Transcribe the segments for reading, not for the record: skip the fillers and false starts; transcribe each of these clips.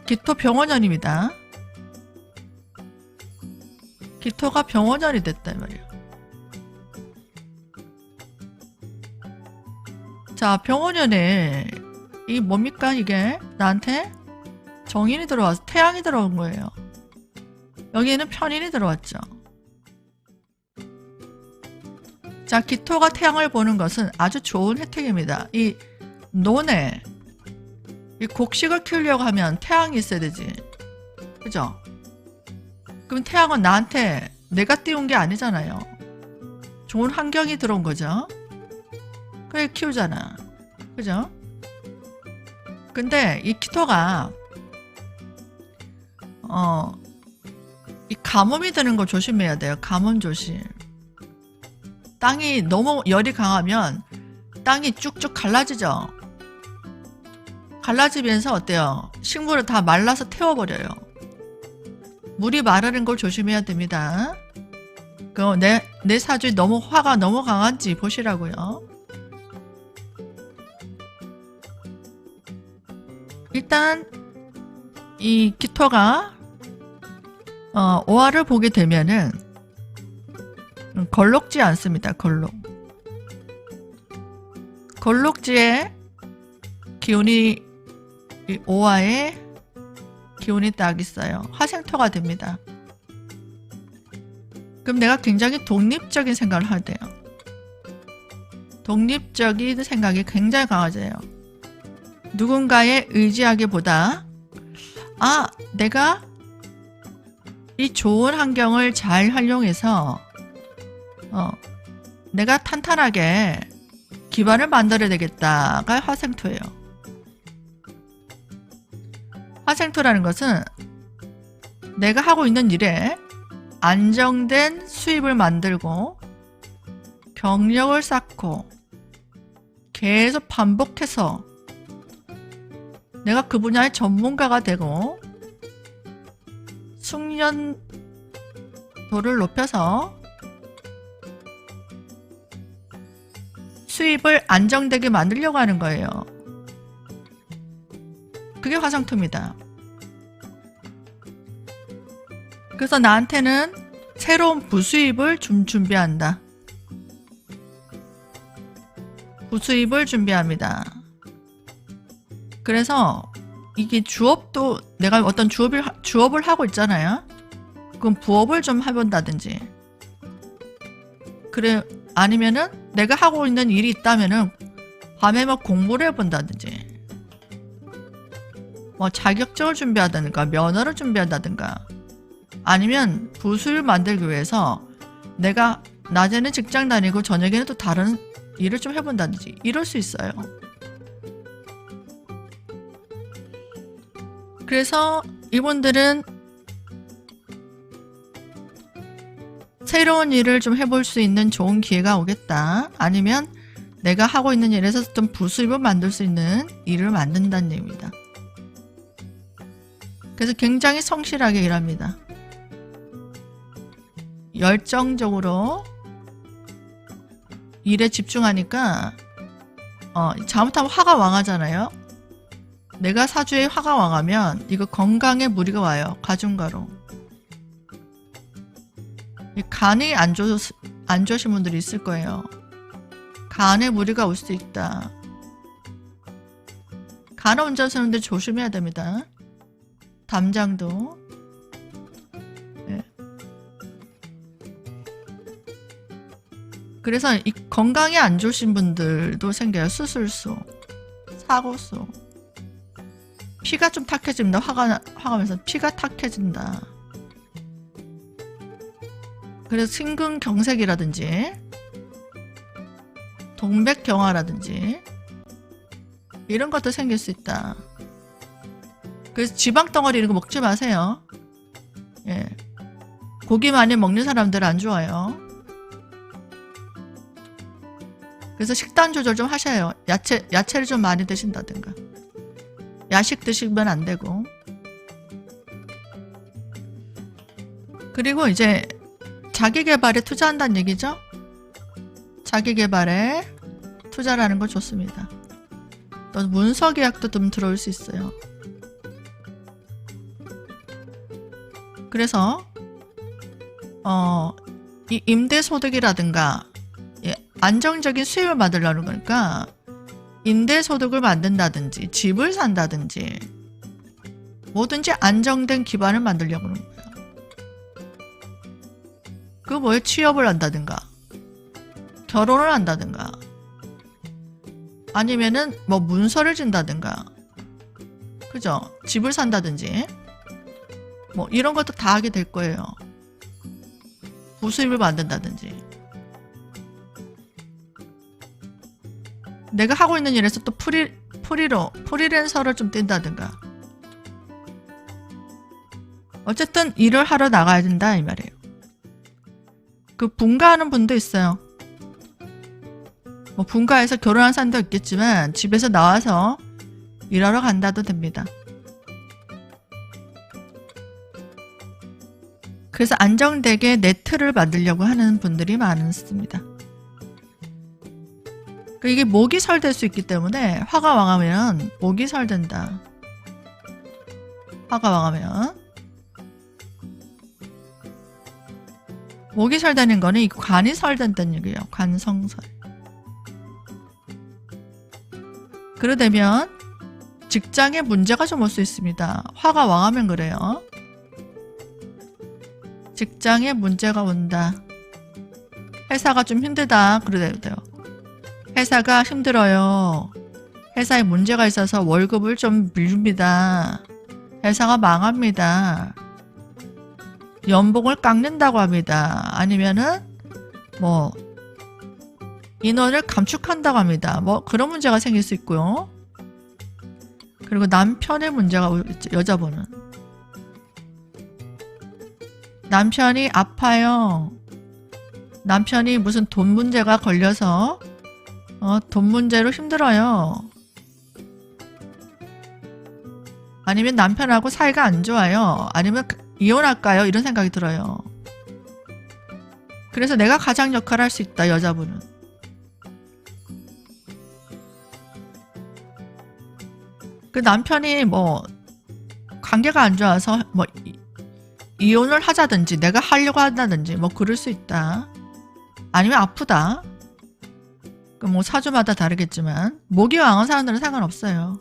기토 병원년입니다. 기토가 병원년이 됐다 이 말이에요. 자, 병원년에 이 뭡니까 이게? 나한테 정인이 들어와서 태양이 들어온 거예요. 여기에는 편인이 들어왔죠. 자, 기토가 태양을 보는 것은 아주 좋은 혜택입니다. 이 논에 이 곡식을 키우려고 하면 태양이 있어야 되지. 그죠? 그럼 태양은 나한테 내가 띄운 게 아니잖아요. 좋은 환경이 들어온 거죠. 그래 키우잖아. 그죠? 근데 이 기토가 이 가뭄이 드는 거 조심해야 돼요. 가뭄 조심. 땅이 너무 열이 강하면 땅이 쭉쭉 갈라지죠. 갈라지면서 어때요? 식물을 다 말라서 태워버려요. 물이 마르는 걸 조심해야 됩니다. 내 사주에 너무 화가 너무 강한지 보시라고요. 일단 이 기토가 오화를 보게 되면은 걸록지 않습니다. 걸록지에 기운이 이 오화에 기운이 딱 있어요. 화생토가 됩니다. 그럼 내가 굉장히 독립적인 생각을 할 때요. 독립적인 생각이 굉장히 강해져요. 누군가에 의지하기보다 내가 이 좋은 환경을 잘 활용해서 내가 탄탄하게 기반을 만들어야 되겠다가 화생토예요. 화생토라는 것은 내가 하고 있는 일에 안정된 수입을 만들고 경력을 쌓고 계속 반복해서 내가 그 분야의 전문가가 되고 숙련도를 높여서 수입을 안정되게 만들려고 하는 거예요. 그게 화생토입니다. 그래서 나한테는 새로운 부수입을 좀 준비한다. 부수입을 준비합니다. 그래서 이게 주업도 내가 어떤 주업을 하고 있잖아요. 그럼 부업을 좀 해본다든지. 그래 아니면은 내가 하고 있는 일이 있다면은 밤에 뭐 공부를 해본다든지. 뭐 자격증을 준비하다든가 면허를 준비한다든가 아니면 부수를 만들기 위해서 내가 낮에는 직장 다니고 저녁에는 또 다른 일을 좀 해본다든지 이럴 수 있어요. 그래서 이분들은 새로운 일을 좀 해볼 수 있는 좋은 기회가 오겠다. 아니면 내가 하고 있는 일에서 좀 부수입을 만들 수 있는 일을 만든다는 얘기입니다. 그래서 굉장히 성실하게 일합니다. 열정적으로 일에 집중하니까 잘못하면 화가 왕하잖아요. 내가 사주에 화가 왕하면 이거 건강에 무리가 와요. 가중가로. 간이 안 좋으신 분들이 있을 거예요. 간에 무리가 올 수도 있다. 간을 운전하는데 조심해야 됩니다. 담장도. 네. 그래서 이 건강이 안 좋으신 분들도 생겨요. 수술수, 사고수. 피가 좀 탁해집니다. 화가 나면서 피가 탁해진다. 그래서 심근경색이라든지 동맥경화라든지 이런 것도 생길 수 있다. 그래서 지방덩어리 이런 거 먹지 마세요. 예. 고기 많이 먹는 사람들은 안 좋아요. 그래서 식단 조절 좀 하셔요. 야채를 좀 많이 드신다든가. 야식 드시면 안 되고. 그리고 이제 자기개발에 투자한다는 얘기죠. 자기개발에 투자라는 거 좋습니다. 또 문서 계약도 좀 들어올 수 있어요. 그래서 이 임대소득이라든가 안정적인 수입을 만들려는 거니까 임대소득을 만든다든지 집을 산다든지 뭐든지 안정된 기반을 만들려고 하는 거예요. 그 뭐에 취업을 한다든가 결혼을 한다든가 아니면은 뭐 문서를 진다든가 그죠? 집을 산다든지 뭐 이런 것도 다 하게 될 거예요. 부수입을 만든다든지 내가 하고 있는 일에서 또 프리랜서를 좀 뛴다든가 어쨌든 일을 하러 나가야 된다 이 말이에요. 그 분가하는 분도 있어요. 뭐 분가해서 결혼한 사람도 있겠지만 집에서 나와서 일하러 간다도 됩니다. 그래서 안정되게 네트를 만들려고 하는 분들이 많습니다. 이게 목이 설될 수 있기 때문에 화가 왕하면 목이 설된다. 화가 왕하면 목이 설되는 거는 이 관이 설된다는 얘기예요. 관성설. 그러되면 직장에 문제가 좀 올 수 있습니다. 화가 왕하면 그래요. 직장에 문제가 온다. 회사가 좀 힘들다. 그래도 돼요. 회사가 힘들어요. 회사에 문제가 있어서 월급을 좀 밀립니다. 회사가 망합니다. 연봉을 깎는다고 합니다. 아니면은 뭐 인원을 감축한다고 합니다. 뭐 그런 문제가 생길 수 있고요. 그리고 남편의 문제가 있죠. 여자분은 남편이 아파요. 남편이 무슨 돈 문제가 걸려서 돈 문제로 힘들어요. 아니면 남편하고 사이가 안 좋아요. 아니면 이혼할까요? 이런 생각이 들어요. 그래서 내가 가장 역할을 할 수 있다. 여자분은. 그 남편이 뭐 관계가 안 좋아서 뭐 이혼을 하자든지 내가 하려고 한다든지 뭐 그럴 수 있다. 아니면 아프다. 그 뭐 사주마다 다르겠지만 목이 왕한 사람들은 상관없어요.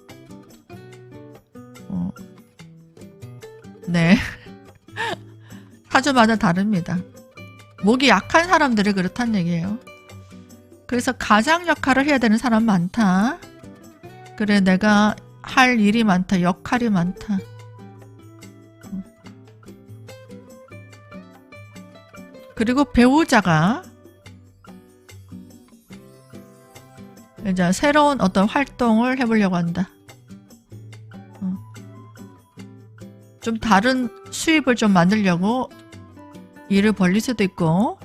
네. 사주마다 다릅니다. 목이 약한 사람들이 그렇다는 얘기예요. 그래서 가장 역할을 해야 되는 사람 많다. 그래 내가 할 일이 많다. 역할이 많다. 그리고 배우자가 이제 새로운 어떤 활동을 해보려고 한다. 좀 다른 수입을 좀 만들려고 일을 벌릴 수도 있고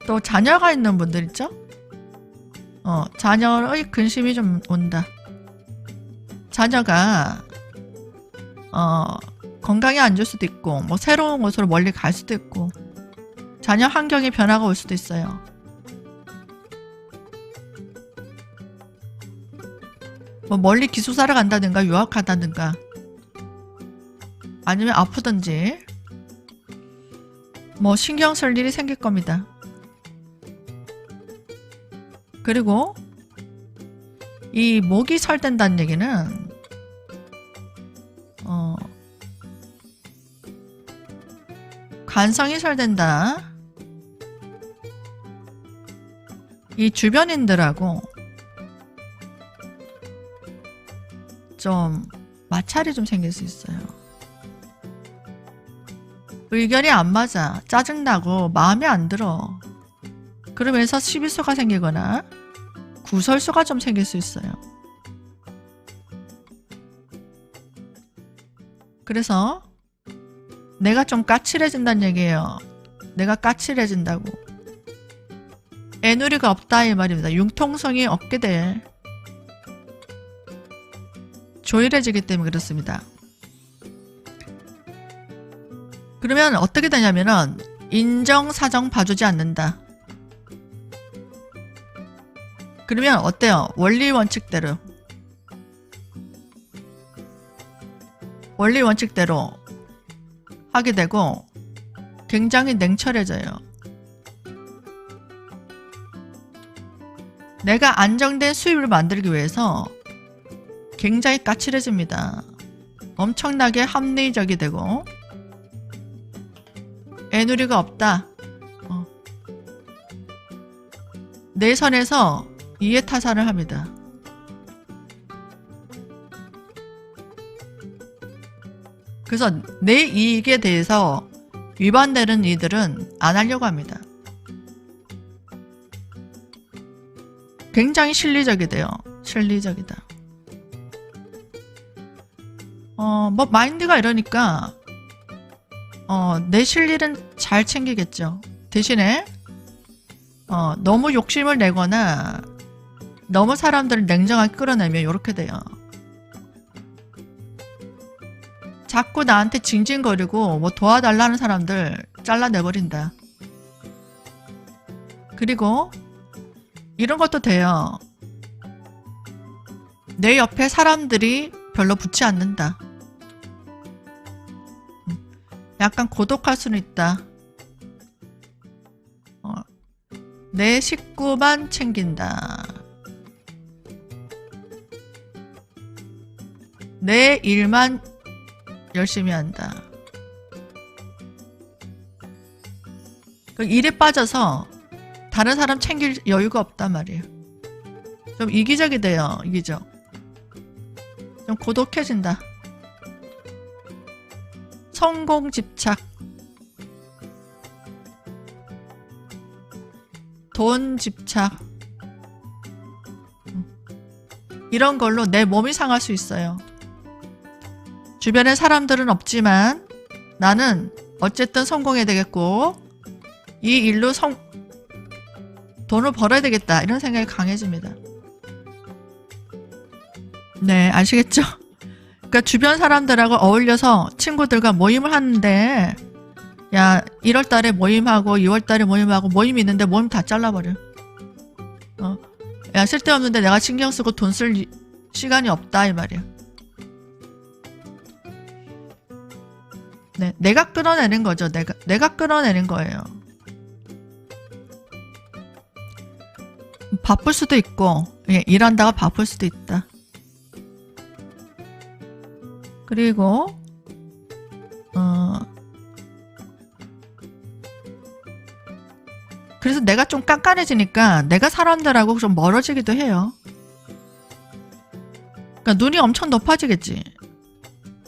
또 자녀가 있는 분들 있죠? 자녀의 근심이 좀 온다. 자녀가 건강이 안 좋을 수도 있고 뭐 새로운 곳으로 멀리 갈 수도 있고 자녀 환경에 변화가 올 수도 있어요. 뭐 멀리 기숙사를 간다든가 유학하다든가 아니면 아프든지 뭐 신경 쓸 일이 생길 겁니다. 그리고 이 목이 설된다는 얘기는 관성이 설된다. 이 주변인들하고 좀 마찰이 좀 생길 수 있어요. 의견이 안 맞아. 짜증나고 마음에 안 들어. 그러면서 시비수가 생기거나 구설수가 좀 생길 수 있어요. 그래서 내가 좀 까칠해진다는 얘기예요. 내가 까칠해진다고. 애누리가 없다 이 말입니다. 융통성이 없게 돼. 조일해지기 때문에 그렇습니다. 그러면 어떻게 되냐면은 인정사정 봐주지 않는다. 그러면 어때요? 원리 원칙대로 하게 되고 굉장히 냉철해져요. 내가 안정된 수입을 만들기 위해서 굉장히 까칠해집니다. 엄청나게 합리적이 되고 애누리가 없다. 내 선에서 이해타산을 합니다. 그래서 내 이익에 대해서 위반되는 일들은 안 하려고 합니다. 굉장히 실리적이 돼요. 실리적이다. 뭐 마인드가 이러니까 내 실리는 잘 챙기겠죠. 대신에 너무 욕심을 내거나 너무 사람들을 냉정하게 끌어내면 이렇게 돼요. 자꾸 나한테 징징거리고 뭐 도와달라는 사람들 잘라내버린다. 그리고 이런 것도 돼요. 내 옆에 사람들이 별로 붙지 않는다. 약간 고독할 수는 있다. 내 식구만 챙긴다. 내 일만 열심히 한다. 그 일에 빠져서 다른 사람 챙길 여유가 없단 말이에요. 좀 이기적이 돼요. 이기적. 좀 고독해진다. 성공 집착. 돈 집착. 이런 걸로 내 몸이 상할 수 있어요. 주변에 사람들은 없지만 나는 어쨌든 성공해야 되겠고 이 일로 돈을 벌어야 되겠다. 이런 생각이 강해집니다. 네, 아시겠죠? 그러니까 주변 사람들하고 어울려서 친구들과 모임을 하는데 야 1월달에 모임하고 2월달에 모임하고 모임이 있는데 모임 다 잘라버려. 야 쓸데없는데 내가 신경 쓰고 돈 쓸 시간이 없다 이 말이야. 네, 내가 끌어내는 거죠. 내가 끌어내는 거예요. 바쁠 수도 있고 일한다가 바쁠 수도 있다. 그리고 그래서 내가 좀 깐깐해지니까 내가 사람들하고 좀 멀어지기도 해요. 그러니까 눈이 엄청 높아지겠지.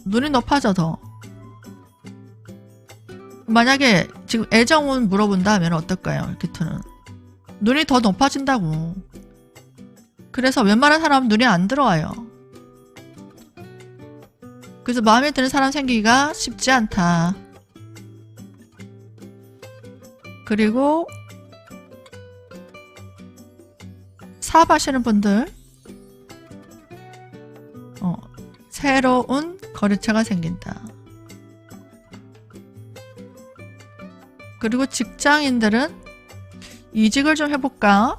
눈이 높아져 더. 만약에 지금 애정운 물어본다면 어떨까요? 기토는 눈이 더 높아진다고. 그래서 웬만한 사람은 눈이 안 들어와요. 그래서 마음에 드는 사람 생기기가 쉽지 않다. 그리고 사업하시는 분들 새로운 거래처가 생긴다. 그리고 직장인들은 이직을 좀 해볼까?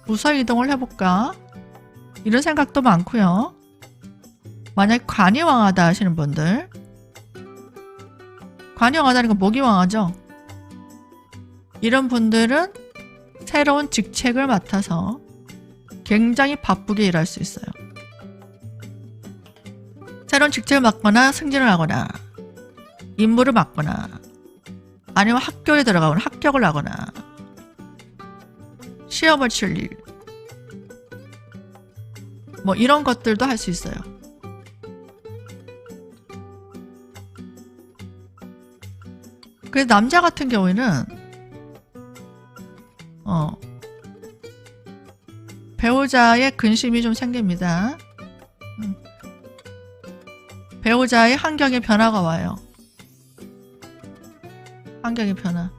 부서 이동을 해볼까? 이런 생각도 많고요. 만약 관이 왕하다 하시는 분들, 관이 왕하다는 건 목이 왕하죠. 이런 분들은 새로운 직책을 맡아서 굉장히 바쁘게 일할 수 있어요. 새로운 직책을 맡거나 승진을 하거나 임무를 맡거나 아니면 학교에 들어가거나 합격을 하거나 시험을 칠 일, 뭐 이런 것들도 할 수 있어요. 그래서 남자 같은 경우에는 배우자의 근심이 좀 생깁니다. 배우자의 환경의 변화가 와요. 환경의 변화.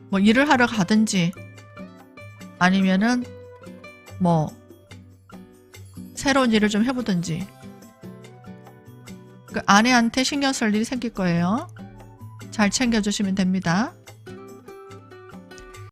뭐 일을 하러 가든지 아니면은 뭐 새로운 일을 좀 해보든지 그 아내한테 신경 쓸 일이 생길 거예요. 잘 챙겨주시면 됩니다.